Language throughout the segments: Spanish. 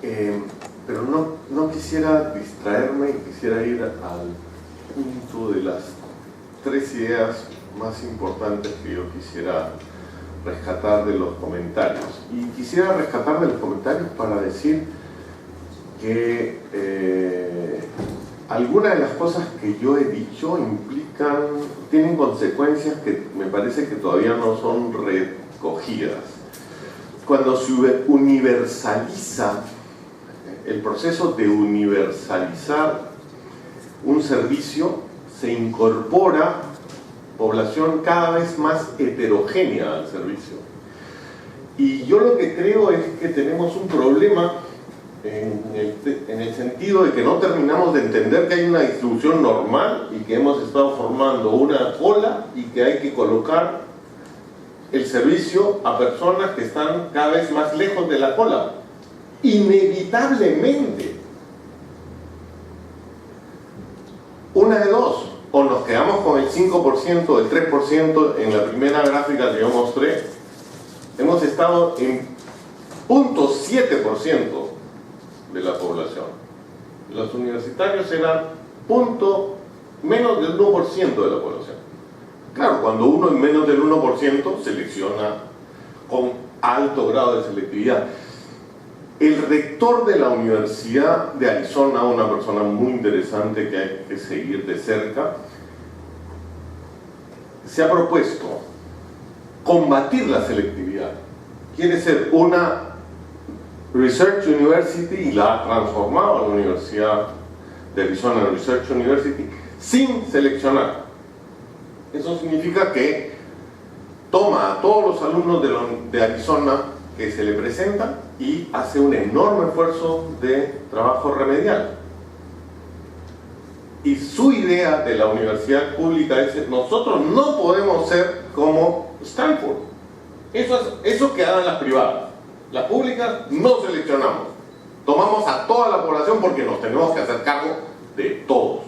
Pero no quisiera distraerme, quisiera ir al punto de las tres ideas más importantes que yo quisiera rescatar de los comentarios. Y quisiera rescatar de los comentarios para decir que algunas de las cosas que yo he dicho tienen consecuencias que me parece que todavía no son recogidas. Cuando se universaliza el proceso de universalizar un servicio, se incorpora población cada vez más heterogénea al servicio. Y yo lo que creo es que tenemos un problema en el sentido de que no terminamos de entender que hay una distribución normal y que hemos estado formando una cola y que hay que colocar el servicio a personas que están cada vez más lejos de la cola. Inevitablemente. Una de dos. O nos quedamos con el 5%, el 3% en la primera gráfica que yo mostré. Hemos estado en 0.7% de la población. Los universitarios eran menos del 1% de la población. Claro, cuando uno en menos del 1% selecciona con alto grado de selectividad. El rector de la Universidad de Arizona, una persona muy interesante que hay que seguir de cerca, se ha propuesto combatir la selectividad. Quiere ser una Research University y la ha transformado en la Universidad de Arizona Research University sin seleccionar. Eso significa que toma a todos los alumnos de Arizona que se le presentan y hace un enorme esfuerzo de trabajo remedial. Y su idea de la universidad pública es: nosotros no podemos ser como Stanford. Eso que hagan las privadas. Las públicas no seleccionamos. Tomamos a toda la población porque nos tenemos que hacer cargo de todos.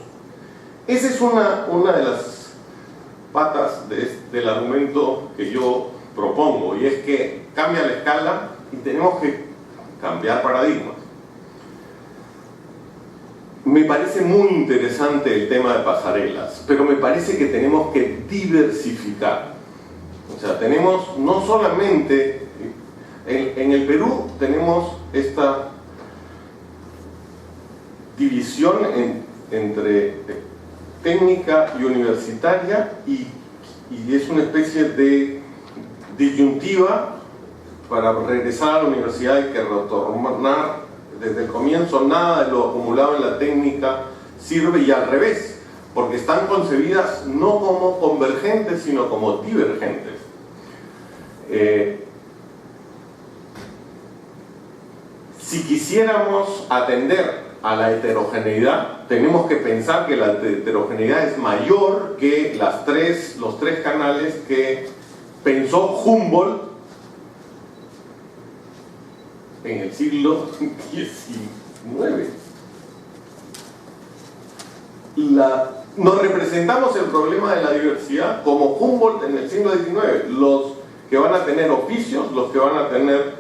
Esa es una de las patas del argumento que yo propongo, y es que cambia la escala y tenemos que cambiar paradigmas. Me parece muy interesante el tema de pasarelas, pero me parece que tenemos que diversificar. O sea, tenemos no solamente... En el Perú tenemos esta división entre técnica y universitaria, y es una especie de disyuntiva. Para regresar a la universidad hay que retornar desde el comienzo. Nada de lo acumulado en la técnica sirve, y al revés, porque están concebidas no como convergentes sino como divergentes. Si quisiéramos atender a la heterogeneidad, tenemos que pensar que la heterogeneidad es mayor que los tres canales que pensó Humboldt en el siglo XIX. Nos representamos el problema de la diversidad como Humboldt en el siglo XIX. Los que van a tener oficios, los que van a tener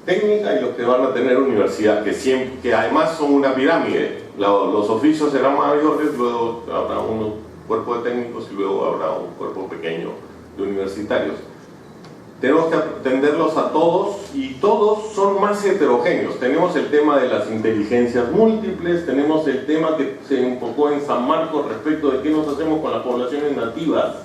técnica y los que van a tener universidad, que además son una pirámide. Los oficios serán mayores, luego habrá un cuerpo de técnicos y luego habrá un cuerpo pequeño de universitarios. Tenemos que atenderlos a todos, y todos son más heterogéneos. Tenemos el tema de las inteligencias múltiples, tenemos el tema que se enfocó en San Marcos respecto de qué nos hacemos con las poblaciones nativas.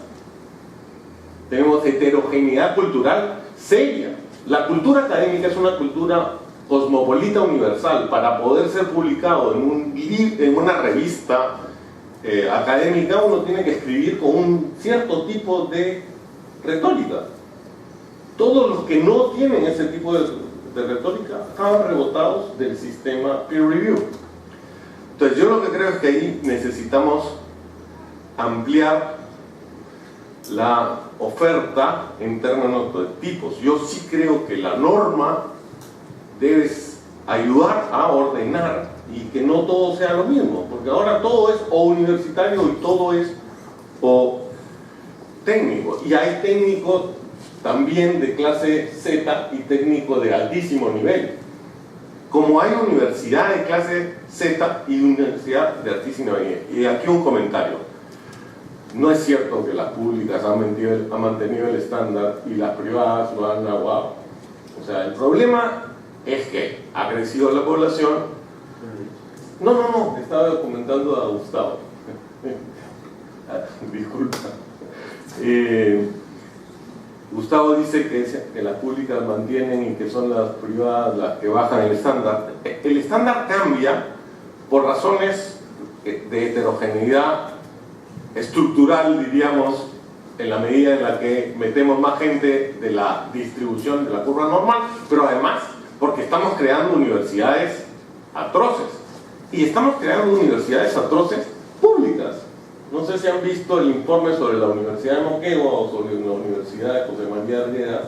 Tenemos heterogeneidad cultural seria. La cultura académica es una cultura cosmopolita universal. Para poder ser publicado en una revista académica, uno tiene que escribir con un cierto tipo de retórica. Todos los que no tienen ese tipo de retórica acaban rebotados del sistema peer review. Entonces yo lo que creo es que ahí necesitamos ampliar la oferta en términos de tipos. Yo sí creo que la norma debe ayudar a ordenar y que no todo sea lo mismo, porque ahora todo es o universitario y todo es o técnico, y hay técnico también de clase Z y técnico de altísimo nivel. como hay universidad de clase Z y universidad de altísima nivel. Y aquí un comentario. No es cierto que las públicas han mantenido el estándar y las privadas lo han aguado. O sea, el problema es que ha crecido la población. No, estaba comentando a Gustavo. Disculpa. Gustavo dice que las públicas mantienen y que son las privadas las que bajan el estándar. El estándar cambia por razones de heterogeneidad estructural, diríamos, en la medida en la que metemos más gente de la distribución de la curva normal, pero además porque estamos creando universidades atroces. Y estamos creando universidades atroces públicas. No sé si han visto el informe sobre la Universidad de Moquegua o sobre la Universidad de José María Arguedas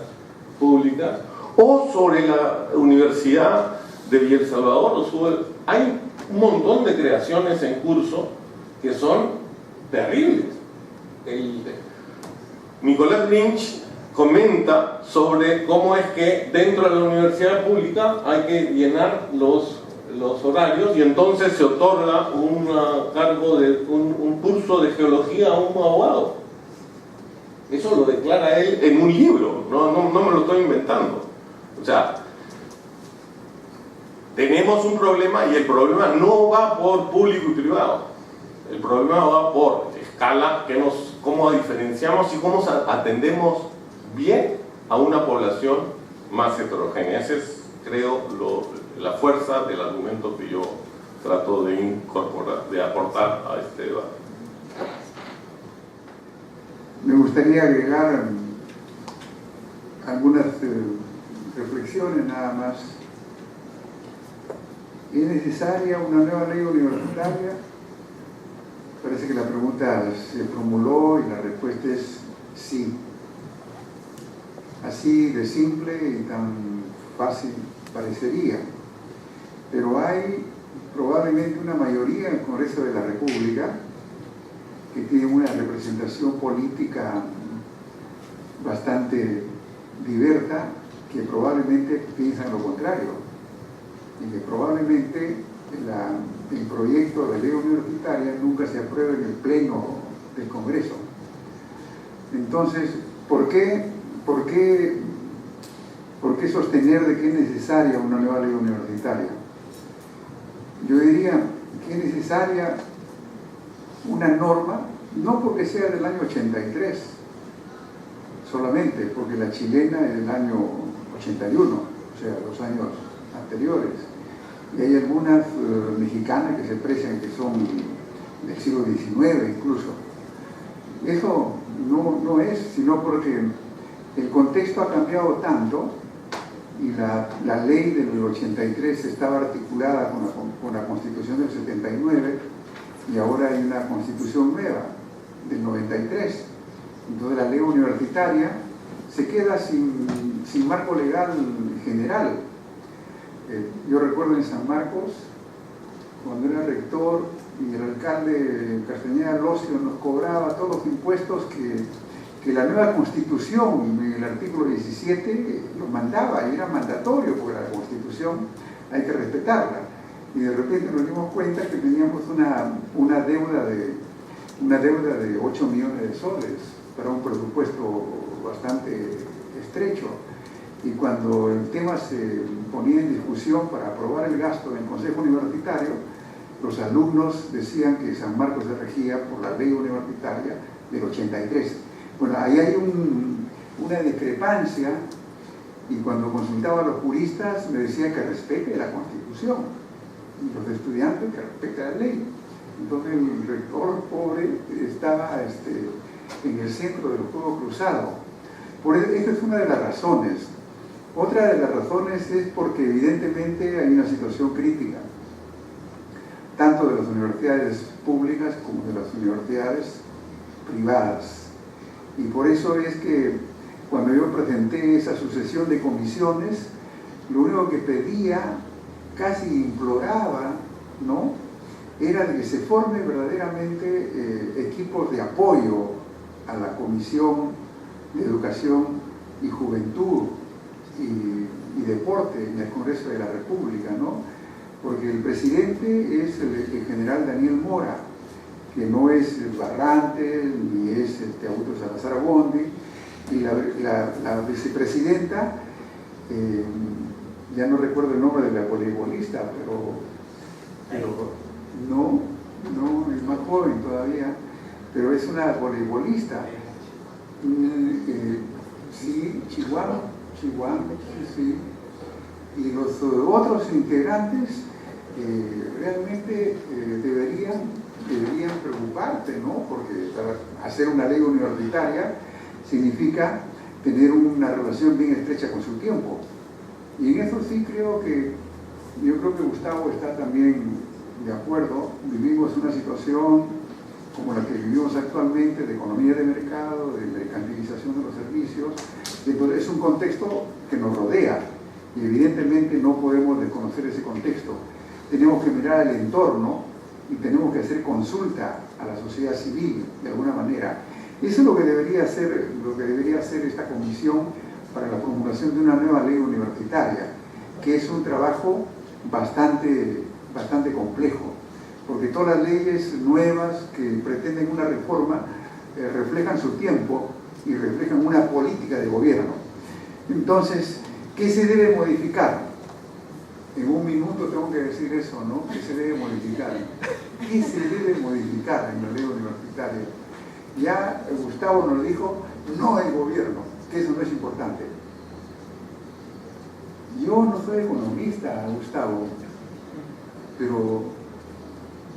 públicas o sobre la Universidad de Villa El Salvador. Hay un montón de creaciones en curso que son terribles. Nicolás Lynch comenta sobre cómo es que dentro de la universidad pública hay que llenar los horarios y entonces se otorga un cargo de un curso de geología a un abogado. Eso lo declara él en un libro, no me lo estoy inventando. O sea, tenemos un problema y el problema no va por público y privado. El problema va por escala, cómo diferenciamos y cómo atendemos bien a una población más heterogénea. Ese es, creo, la fuerza del argumento que yo trato de incorporar, de aportar a este debate. Me gustaría agregar algunas reflexiones nada más. ¿Es necesaria una nueva ley universitaria? Parece que la pregunta se formuló y la respuesta es sí. Así de simple y tan fácil parecería. Pero hay probablemente una mayoría en el Congreso de la República que tiene una representación política bastante diversa, que probablemente piensan lo contrario y que probablemente el proyecto de ley universitaria nunca se apruebe en el pleno del Congreso. Entonces, ¿por qué sostener de que es necesaria una nueva ley universitaria? Yo diría que es necesaria una norma, no porque sea del año 83 solamente, porque la chilena es del año 81, o sea, los años anteriores. Y hay algunas mexicanas que se aprecian que son del siglo XIX incluso. Eso no es, sino porque el contexto ha cambiado tanto y la ley del 83 estaba articulada con la Constitución del 79 y ahora hay una Constitución nueva del 93. Entonces la ley universitaria se queda sin marco legal general. Yo recuerdo en San Marcos, cuando era rector y el alcalde Castañeda Locio nos cobraba todos los impuestos que la nueva Constitución, en el artículo 17, lo mandaba, y era mandatorio, porque la Constitución hay que respetarla. Y de repente nos dimos cuenta que teníamos una deuda de 8 millones de soles para un presupuesto bastante estrecho. Y cuando el tema se ponía en discusión para aprobar el gasto en el Consejo Universitario, los alumnos decían que San Marcos se regía por la ley universitaria del 83. Bueno, ahí hay una discrepancia, y cuando consultaba a los juristas me decían que respete la Constitución, y los estudiantes que respete la ley. Entonces el rector pobre estaba en el centro del fuego cruzado. Esta es una de las razones. Otra de las razones es porque evidentemente hay una situación crítica, tanto de las universidades públicas como de las universidades privadas. Y por eso es que cuando yo presenté esa sucesión de comisiones, lo único que pedía, casi imploraba, ¿no?, era de que se formen verdaderamente equipos de apoyo a la Comisión de Educación y Juventud y Deporte en el Congreso de la República, ¿no? Porque el presidente es el general Daniel Mora, que no es Barrantes, ni es Augusto Salazar Bondi, y la vicepresidenta, ya no recuerdo el nombre de la voleibolista, pero no, es más joven todavía, pero es una voleibolista. Sí, Chihuahua, sí. Y los otros integrantes realmente deberían preocuparse, ¿no? Porque para hacer una ley universitaria significa tener una relación bien estrecha con su tiempo. Y en eso sí yo creo que Gustavo está también de acuerdo. Vivimos una situación como la que vivimos actualmente, de economía de mercado, de mercantilización de los servicios. Entonces es un contexto que nos rodea y evidentemente no podemos desconocer ese contexto. Tenemos que mirar el entorno y tenemos que hacer consulta a la sociedad civil de alguna manera. Eso es lo que debería hacer esta comisión para la formulación de una nueva ley universitaria, que es un trabajo bastante complejo, porque todas las leyes nuevas que pretenden una reforma reflejan su tiempo y reflejan una política de gobierno. Entonces, ¿qué se debe modificar? En un minuto tengo que decir eso, ¿no? ¿Qué se debe modificar? ¿Qué se debe modificar en la ley universitaria? Ya Gustavo nos dijo, no el gobierno, que eso no es importante. Yo no soy economista, Gustavo, pero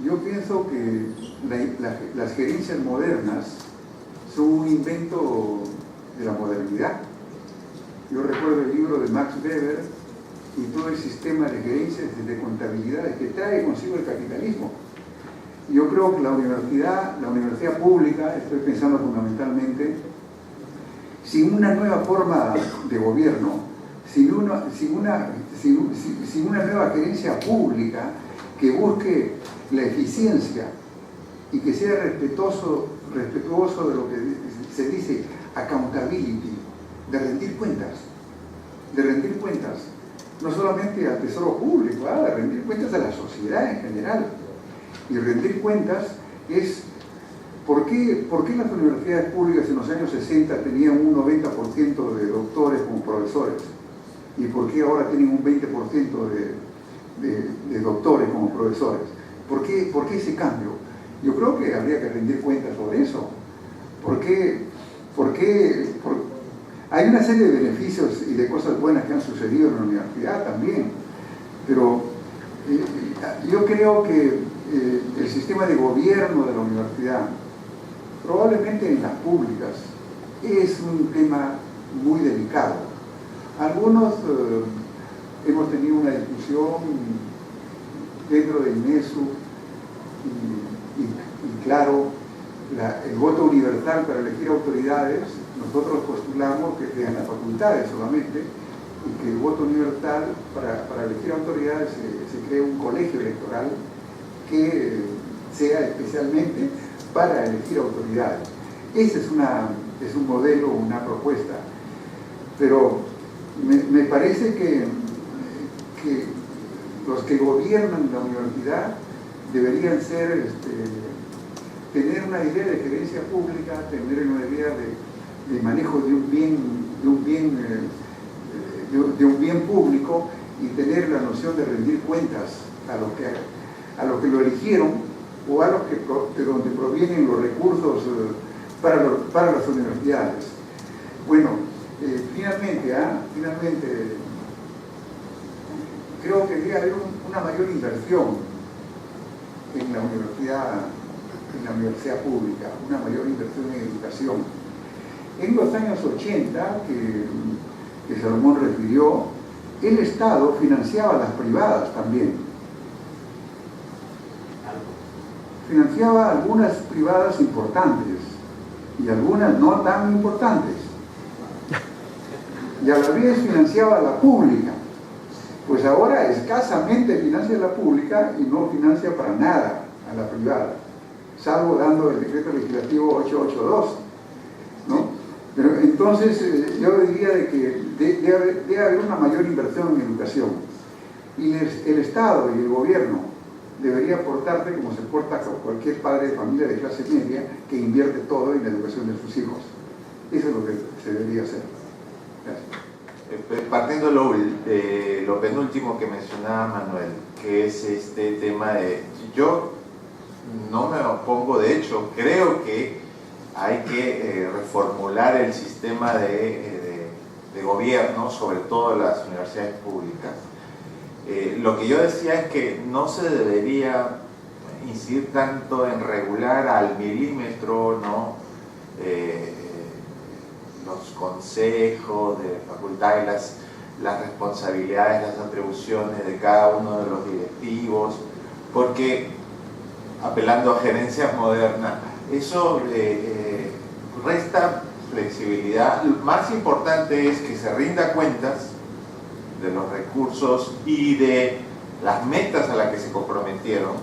yo pienso que las gerencias modernas son un invento de la modernidad. Yo recuerdo el libro de Max Weber y todo el sistema de gerencias de contabilidad que trae consigo el capitalismo. Yo creo que la universidad pública, estoy pensando fundamentalmente, sin una nueva forma de gobierno, sin una nueva gerencia pública que busque la eficiencia y que sea respetuoso de lo que se dice accountability, de rendir cuentas, no solamente al tesoro público, de rendir cuentas a la sociedad en general. Y rendir cuentas es ¿por qué las universidades públicas en los años 60 tenían un 90% de doctores como profesores? ¿Y por qué ahora tienen un 20% de doctores como profesores? ¿Por qué ese cambio? Yo creo que habría que rendir cuentas sobre eso. Porque hay una serie de beneficios y de cosas buenas que han sucedido en la universidad también, pero yo creo que el sistema de gobierno de la universidad, probablemente en las públicas, es un tema muy delicado. Algunos hemos tenido una discusión dentro del INESU y claro, el voto universal para elegir autoridades, nosotros postulamos que sean las facultades solamente y que el voto universal para elegir autoridades se cree un colegio electoral que sea especialmente para elegir autoridades. Ese es un modelo, una propuesta, pero me parece que los que gobiernan la universidad deberían tener una idea de gerencia pública, tener una idea de manejo de un bien público y tener la noción de rendir cuentas a los que lo eligieron o a los de donde provienen los recursos para las universidades. Bueno, finalmente creo que debería haber una mayor inversión en la universidad pública, una mayor inversión en educación. En los años 80, que Salomón refirió, el Estado financiaba a las privadas también. Financiaba algunas privadas importantes y algunas no tan importantes. Y a la vez financiaba a la pública. Pues ahora escasamente financia a la pública y no financia para nada a la privada, salvo dando el decreto legislativo 882, ¿no? Pero entonces yo diría de que debe haber una mayor inversión en educación. Y el Estado y el gobierno debería aportarle como se porta con cualquier padre de familia de clase media que invierte todo en la educación de sus hijos. Eso es lo que se debería hacer. Gracias. Partiendo de lo penúltimo que mencionaba Manuel, que es este tema de... Yo no me opongo, de hecho, creo que hay que reformular el sistema de gobierno, sobre todo las universidades públicas. Lo que yo decía es que no se debería incidir tanto en regular al milímetro, ¿no? Los consejos de facultad y las responsabilidades, las atribuciones de cada uno de los directivos, porque apelando a gerencias modernas, eso resta flexibilidad. Lo más importante es que se rinda cuentas de los recursos y de las metas a las que se comprometieron,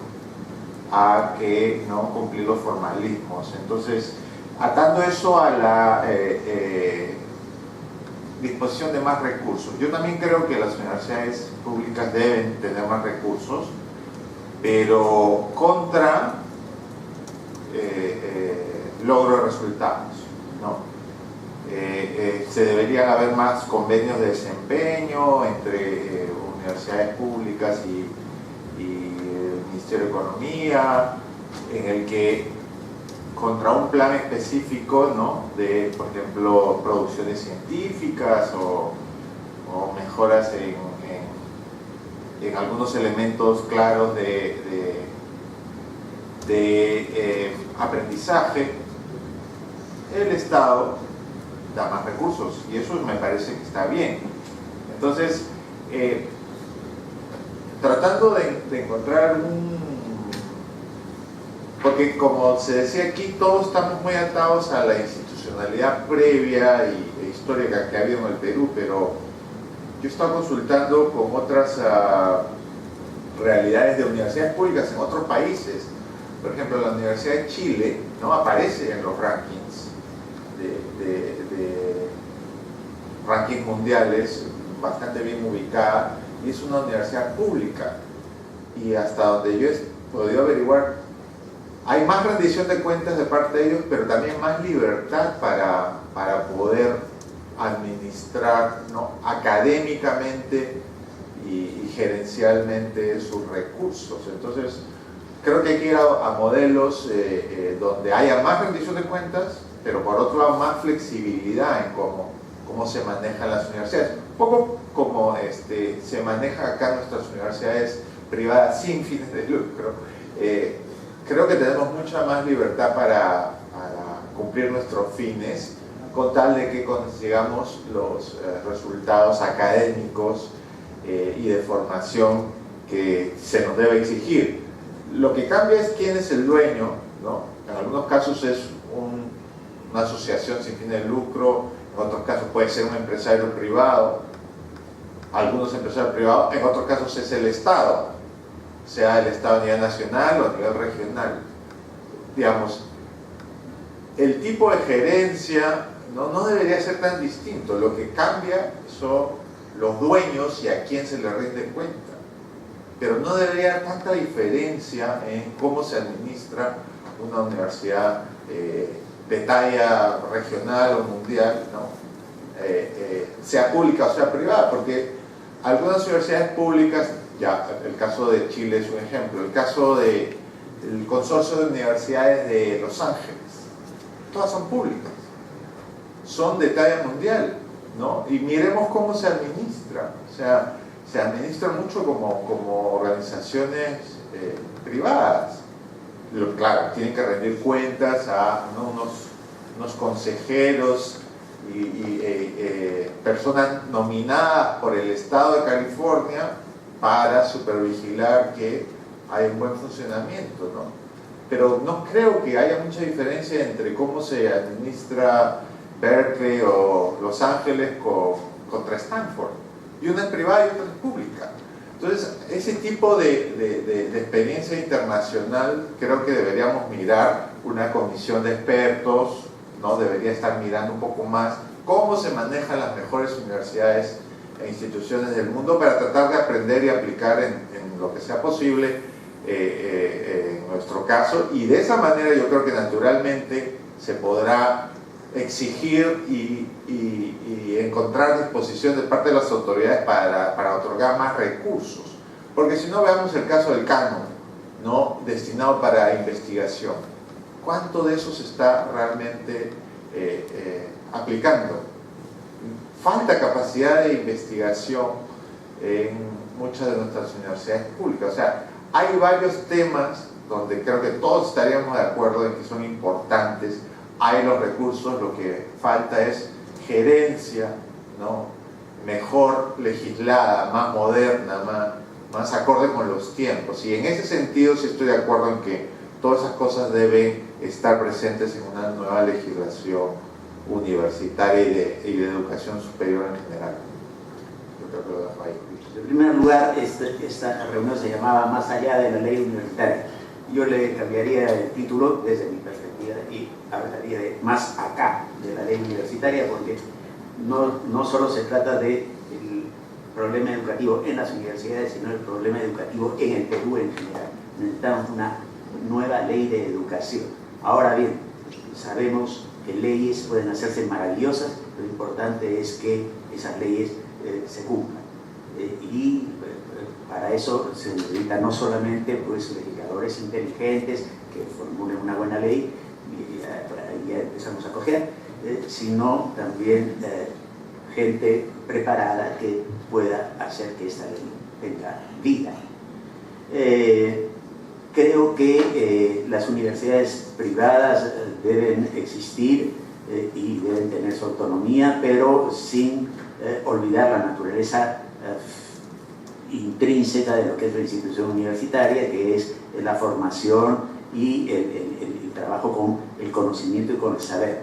a que no cumplir los formalismos. Entonces, atando eso a la disposición de más recursos, yo también creo que las universidades públicas deben tener más recursos, pero contra logro de resultados, ¿no? Se deberían haber más convenios de desempeño entre universidades públicas y el Ministerio de Economía, en el que contra un plan específico, ¿no? De, por ejemplo, producciones científicas o mejoras en algunos elementos claros de aprendizaje, el Estado da más recursos, y eso me parece que está bien. Entonces, tratando de encontrar porque como se decía aquí, todos estamos muy atados a la institucionalidad previa e histórica que ha habido en el Perú, pero yo he estado consultando con otras realidades de universidades públicas en otros países. Por ejemplo, la Universidad de Chile no aparece en los rankings de rankings mundiales, bastante bien ubicada, y es una universidad pública, y hasta donde yo he podido averiguar, hay más rendición de cuentas de parte de ellos, pero también más libertad para poder administrar, ¿no? Académicamente y gerencialmente sus recursos. Entonces, creo que hay que ir a modelos donde haya más rendición de cuentas, pero por otro lado más flexibilidad en cómo se manejan las universidades. Un poco como se maneja acá nuestras universidades privadas sin fines de lucro. Creo que tenemos mucha más libertad para cumplir nuestros fines, con tal de que consigamos los resultados académicos y de formación que se nos debe exigir. Lo que cambia es quién es el dueño, ¿no? En algunos casos es una asociación sin fin de lucro, en otros casos puede ser un empresario privado, algunos empresarios privados, en otros casos es el Estado, sea el Estado a nivel nacional o a nivel regional. Digamos, el tipo de gerencia no debería ser tan distinto. Lo que cambia son los dueños y a quién se le rinde cuenta. Pero no debería haber tanta diferencia en cómo se administra una universidad de talla regional o mundial, ¿no? Sea pública o sea privada, porque algunas universidades públicas, ya el caso de Chile es un ejemplo, el caso del consorcio de universidades de Los Ángeles, todas son públicas, son de talla mundial, ¿no? Y miremos cómo se administra, o sea, se administra mucho como organizaciones privadas. Claro, tienen que rendir cuentas a, ¿no? unos consejeros y personas nominadas por el Estado de California para supervigilar que hay un buen funcionamiento, ¿no? Pero no creo que haya mucha diferencia entre cómo se administra Berkeley o Los Ángeles contra Stanford. Y una es privada y otra es pública. Entonces, ese tipo de experiencia internacional creo que deberíamos mirar una comisión de expertos ¿no? Debería estar mirando un poco más cómo se manejan las mejores universidades e instituciones del mundo para tratar de aprender y aplicar en lo que sea posible en nuestro caso, y de esa manera yo creo que naturalmente se podrá exigir y encontrar disposición de parte de las autoridades para otorgar más recursos, porque si no, veamos el caso del canon, ¿no? Destinado para investigación. ¿Cuánto de eso se está realmente aplicando? Falta capacidad de investigación en muchas de nuestras universidades públicas. O sea, hay varios temas donde creo que todos estaríamos de acuerdo en que son importantes. Hay los recursos, lo que falta es gerencia, ¿no? Mejor legislada, más moderna, más acorde con los tiempos. Y en ese sentido sí estoy de acuerdo en que todas esas cosas deben estar presentes en una nueva legislación universitaria y de educación superior en general. Yo creo que lo dejo ahí. En primer lugar, esta reunión se llamaba Más allá de la ley universitaria. Yo le cambiaría el título desde mi perspectiva y hablaría de más acá de la ley universitaria, porque no solo se trata del problema educativo en las universidades, sino el problema educativo en el Perú en general. Necesitamos una nueva ley de educación. Ahora bien, sabemos que leyes pueden hacerse maravillosas, lo importante es que esas leyes se cumplan. Y para eso se necesita no solamente pues, legisladores inteligentes que formulen una buena ley, y ya empezamos a coger, sino también gente preparada que pueda hacer que esta ley tenga vida. Creo que las universidades privadas deben existir y deben tener su autonomía, pero sin olvidar la naturaleza intrínseca de lo que es la institución universitaria, que es la formación y el trabajo con el conocimiento y con el saber.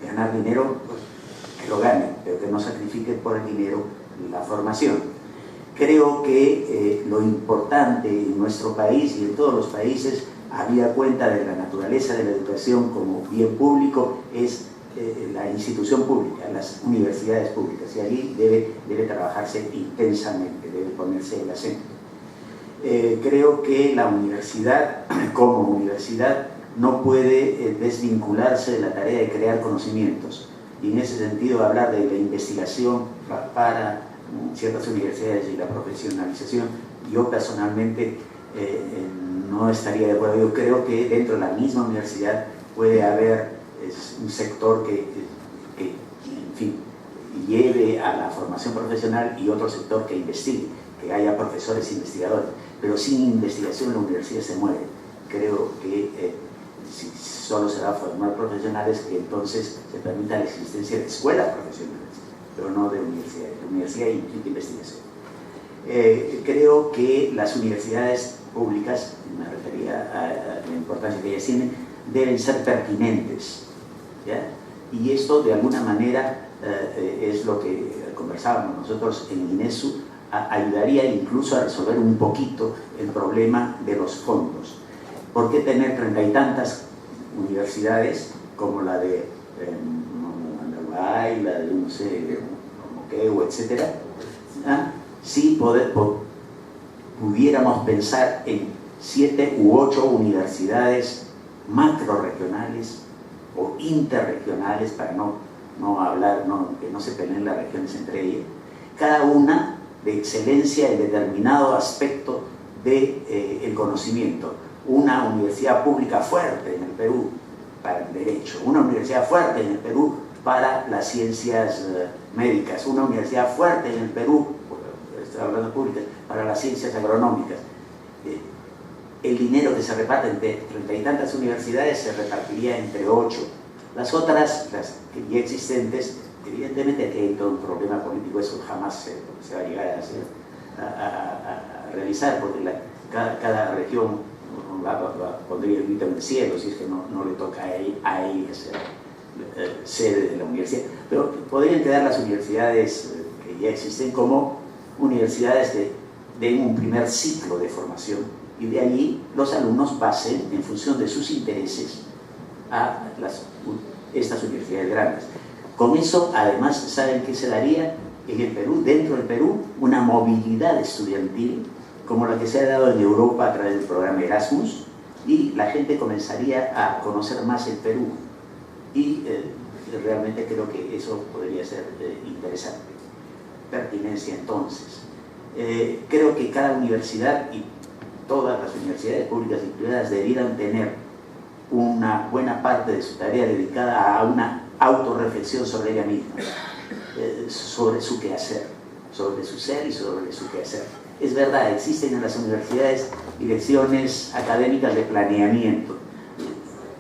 Ganar dinero, pues, que lo ganen, pero que no sacrifiquen por el dinero la formación. Creo que lo importante en nuestro país y en todos los países, habida cuenta de la naturaleza de la educación como bien público, es la institución pública, las universidades públicas, y allí debe trabajarse intensamente, debe ponerse el acento. Creo que la universidad, como universidad, no puede desvincularse de la tarea de crear conocimientos, y en ese sentido hablar de la investigación para ciertas universidades y la profesionalización, yo personalmente no estaría de acuerdo. Yo creo que dentro de la misma universidad puede haber un sector que en fin, lleve a la formación profesional y otro sector que investigue, que haya profesores investigadores, pero sin investigación la universidad se muere. Creo que si solo se va a formar profesionales, que entonces se permita la existencia de escuelas profesionales, pero no de universidades. La universidad implica investigación. Creo que las universidades públicas, me refería a la importancia que ellas tienen, deben ser pertinentes, ¿ya? Y esto de alguna manera es lo que conversábamos nosotros en INESU, ayudaría incluso a resolver un poquito el problema de los fondos. ¿Por qué tener 30 y tantas universidades como la de Mandaguay, la de, no sé, Moquegua, etcétera? Si pudiéramos pensar en 7 u 8 universidades macrorregionales o interregionales, para no hablar, que no se peleen las regiones entre ellas, cada una de excelencia en determinado aspecto del conocimiento. Una universidad pública fuerte en el Perú para el derecho, una universidad fuerte en el Perú para las ciencias médicas, una universidad fuerte en el Perú, estoy hablando pública, para las ciencias agronómicas. El dinero que se reparte entre 30 y tantas universidades se repartiría entre 8. Las otras, las ya existentes, evidentemente aquí hay todo un problema político, eso jamás se va a llegar a realizar, porque cada región pondría el grito en el cielo si es que no le toca a ella ser sede de la universidad. Pero podrían quedar las universidades que ya existen como universidades que den un primer ciclo de formación, y de allí los alumnos pasen, en función de sus intereses, a las estas universidades grandes. Con eso, además, ¿saben qué se daría en el Perú, dentro del Perú? Una movilidad estudiantil, como la que se ha dado en Europa a través del programa Erasmus, y la gente comenzaría a conocer más el Perú. Y realmente creo que eso podría ser interesante. Pertinencia, entonces. Creo que cada universidad y todas las universidades públicas y privadas debieran tener una buena parte de su tarea dedicada a una autorreflexión sobre ella misma, sobre su quehacer, sobre su ser y sobre su quehacer. Es verdad, existen en las universidades direcciones académicas de planeamiento.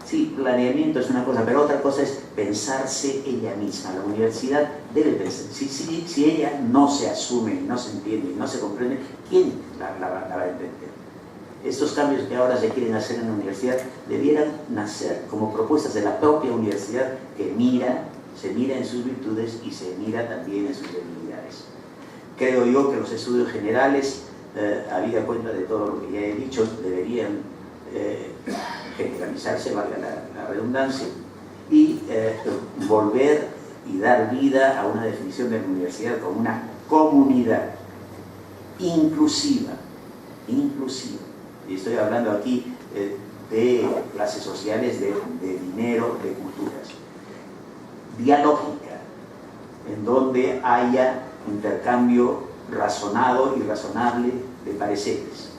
Sí, planeamiento es una cosa, pero otra cosa es pensarse ella misma. La universidad debe pensar. Si ella no se asume, no se entiende, no se comprende, ¿quién la va a entender? Estos cambios que ahora se quieren hacer en la universidad debieran nacer como propuestas de la propia universidad que se mira en sus virtudes y se mira también en sus debilidades. Creo yo que los estudios generales, habida cuenta de todo lo que ya he dicho, deberían generalizarse, valga la redundancia, y volver y dar vida a una definición de la universidad como una comunidad inclusiva. Y estoy hablando aquí de clases sociales, de dinero, de culturas. Dialógica, en donde haya intercambio razonado y razonable de pareceres,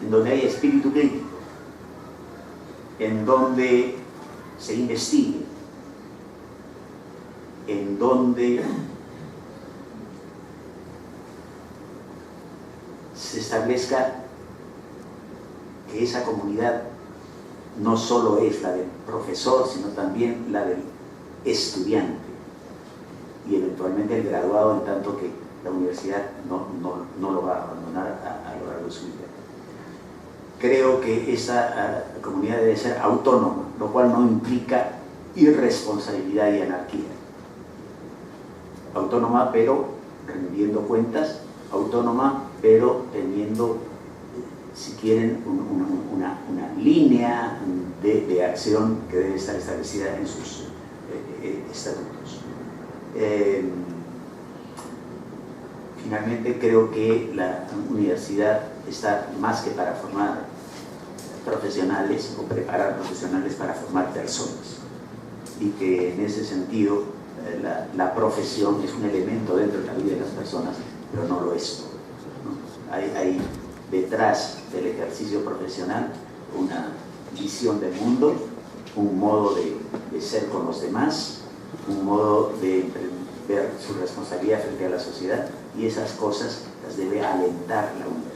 en donde haya espíritu crítico, en donde se investigue, en donde se establezca que esa comunidad no solo es la del profesor, sino también la del estudiante y eventualmente el graduado, en tanto que la universidad no lo va a abandonar a lo largo de su vida. Creo que esa comunidad debe ser autónoma, lo cual no implica irresponsabilidad y anarquía. Autónoma, pero rendiendo cuentas, autónoma, pero teniendo, si quieren, una línea de acción que debe estar establecida en sus estatutos. Finalmente, creo que la universidad está más que para formar profesionales o preparar profesionales para formar personas, y que en ese sentido la profesión es un elemento dentro de la vida de las personas, pero no lo es todo, ¿no? Hay detrás del ejercicio profesional una visión del mundo, un modo de ser con los demás, un modo de ver su responsabilidad frente a la sociedad, y esas cosas las debe alentar la universidad.